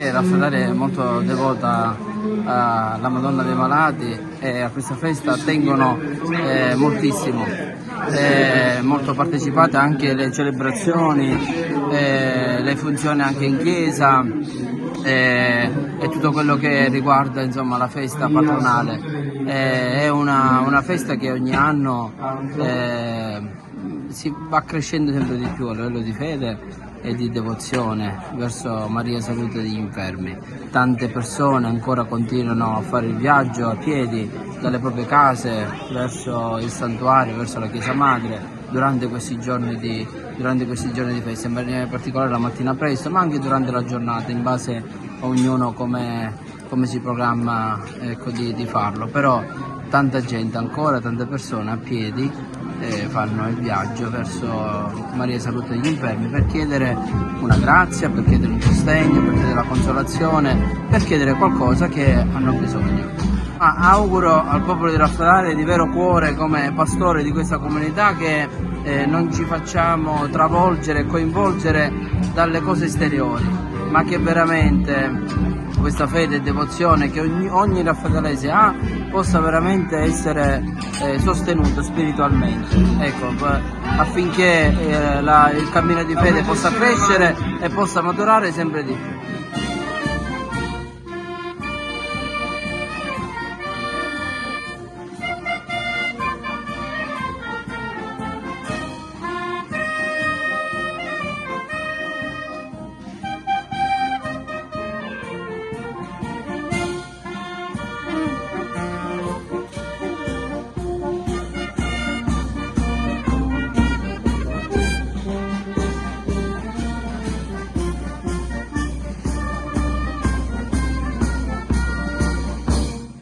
Raffadare è molto devota alla Madonna dei Malati e a questa festa tengono moltissimo, molto partecipate anche le celebrazioni, le funzioni anche in chiesa e tutto quello che riguarda insomma, la festa patronale. È una festa che ogni anno si va crescendo sempre di più a livello di fede e di devozione verso Maria Salute degli Infermi. Tante persone ancora continuano a fare il viaggio a piedi dalle proprie case verso il santuario, verso la Chiesa Madre durante questi giorni di festa, in maniera particolare la mattina presto, ma anche durante la giornata, in base a ognuno come si programma, ecco, di farlo. Però tanta gente ancora, tante persone a piedi fanno il viaggio verso Maria Salute degli Infermi per chiedere una grazia, per chiedere un sostegno, per chiedere la consolazione, per chiedere qualcosa che hanno bisogno. Auguro al popolo di Raffadare di vero cuore, come pastore di questa comunità, che non ci facciamo travolgere e coinvolgere dalle cose esteriori, ma che veramente questa fede e devozione che ogni raffadalese ha possa veramente essere sostenuto spiritualmente, ecco, affinché il cammino di fede possa crescere e possa maturare sempre di più.